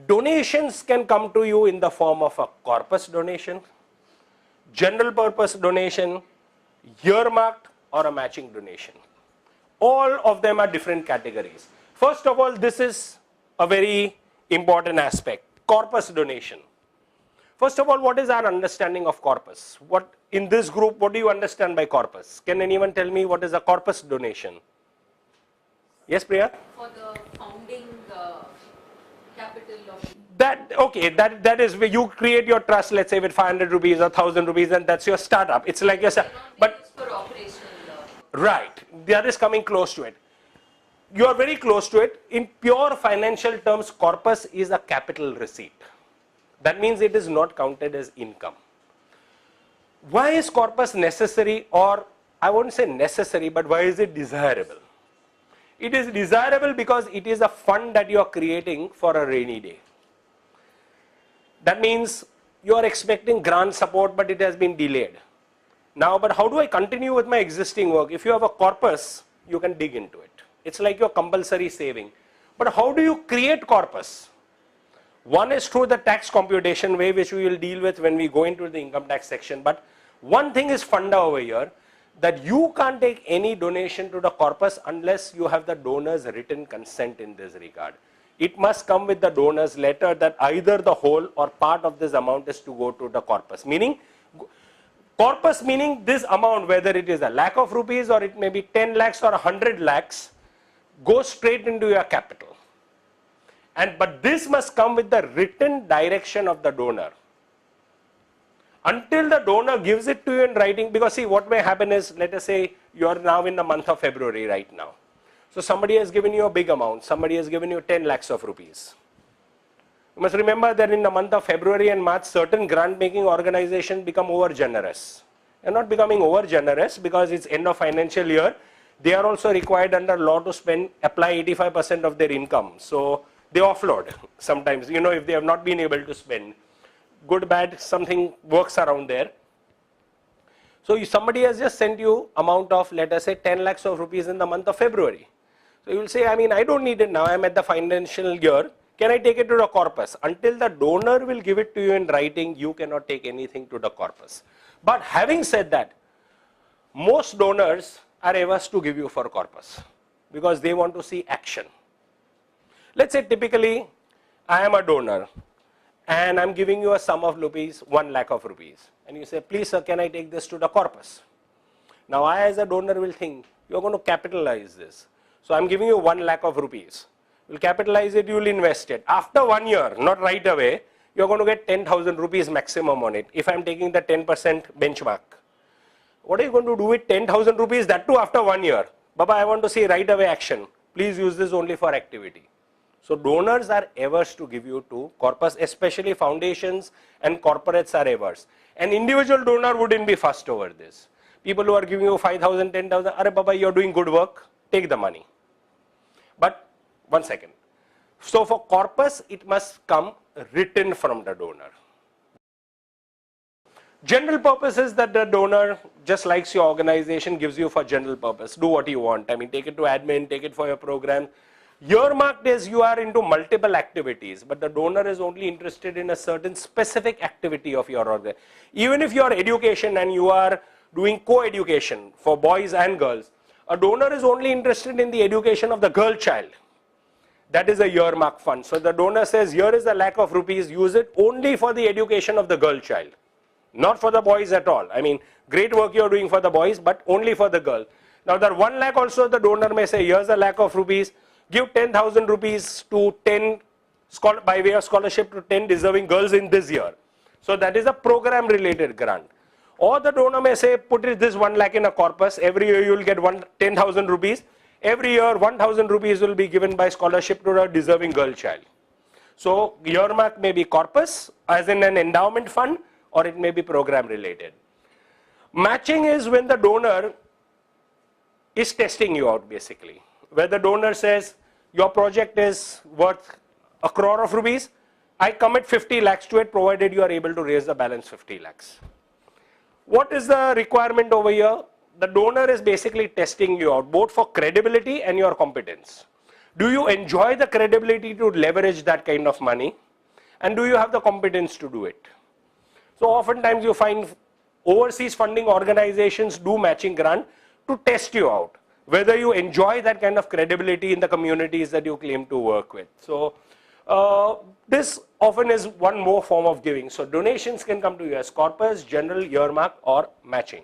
Donations can come to you in the form of a corpus donation, general purpose donation, earmarked, or a matching donation. All of them are different categories. First of all, this is a very important aspect, corpus donation. First of all, what is our understanding of corpus? What in this group, what do you understand by corpus? Can anyone tell me what is a corpus donation? Yes, Priya? For the founding capital of... That is where you create your trust, let's say with 500 rupees or 1000 rupees, and that's your startup. It's like your but for operational. Right, that is coming close to it. You are very close to it. In pure financial terms, corpus is a capital receipt. That means it is not counted as income. Why is corpus necessary, or I won't say necessary, but why is it desirable? It is desirable because it is a fund that you are creating for a rainy day. That means you are expecting grant support, but it has been delayed. Now, but how do I continue with my existing work? If you have a corpus, you can dig into it. It's like your compulsory saving. But how do you create corpus? One is through the tax computation way, which we will deal with when we go into the income tax section. But one thing is funda over here, that you can't take any donation to the corpus unless you have the donor's written consent in this regard. It must come with the donor's letter that either the whole or part of this amount is to go to the corpus. Meaning, corpus meaning this amount, whether it is a lakh of rupees or it may be 10 lakhs or 100 lakhs, goes straight into your capital. But this must come with the written direction of the donor. Until the donor gives it to you in writing, because see what may happen is, let us say you are now in the month of February right now. So somebody has given you a big amount, somebody has given you 10 lakhs of rupees. You must remember that in the month of February and March, certain grant making organizations become over generous. They are not becoming over generous because it's end of financial year. They are also required under law to apply 85% of their income. So they offload sometimes, if they have not been able to spend. Good, bad, something works around there. So somebody has just sent you amount of, let us say, 10 lakhs of rupees in the month of February. So you will say, I don't need it now, I'm at the financial year. Can I take it to the corpus? Until the donor will give it to you in writing, you cannot take anything to the corpus. But having said that, most donors are averse to give you for corpus because they want to see action. Let's say typically, I am a donor and I'm giving you a sum of rupees, 1 lakh of rupees. And you say, please sir, can I take this to the corpus? Now I as a donor will think, you're going to capitalize this. So I'm giving you 1 lakh of rupees. You'll capitalize it, you'll invest it. After 1 year, not right away, you're going to get 10,000 rupees maximum on it if I'm taking the 10% benchmark. What are you going to do with 10,000 rupees? That too after 1 year. Baba, I want to see right away action. Please use this only for activity. So donors are averse to give you to corpus, especially foundations and corporates are averse. An individual donor wouldn't be fussed over this. People who are giving you 5,000, 10,000, Are Baba, you're doing good work, take the money. But one second. So for corpus, it must come written from the donor. General purpose is that the donor just likes your organization, gives you for general purpose. Do what you want. Take it to admin, take it for your program. Earmarked is you are into multiple activities, but the donor is only interested in a certain specific activity of your organization. Even if you are education and you are doing co-education for boys and girls, a donor is only interested in the education of the girl child. That is a earmark fund. So the donor says, here is a lakh of rupees, use it only for the education of the girl child. Not for the boys at all. Great work you are doing for the boys, but only for the girl. Now that 1 lakh also the donor may say, here's a lakh of rupees, give 10,000 rupees to 10, by way of scholarship to 10 deserving girls in this year. So that is a program related grant. Or the donor may say, put this 1 lakh in a corpus, every year you will get 10,000 rupees. Every year 1,000 rupees will be given by scholarship to a deserving girl child. So earmark may be corpus as in an endowment fund, or it may be program related. Matching is when the donor is testing you out basically. Where the donor says, your project is worth 1 crore of rupees, I commit 50 lakhs to it provided you are able to raise the balance 50 lakhs. What is the requirement over here? The donor is basically testing you out both for credibility and your competence. Do you enjoy the credibility to leverage that kind of money? and do you have the competence to do it? So oftentimes you find overseas funding organizations do matching grant to test you out, whether you enjoy that kind of credibility in the communities that you claim to work with. So this often is one more form of giving. So donations can come to you as corpus, general, earmark, or matching.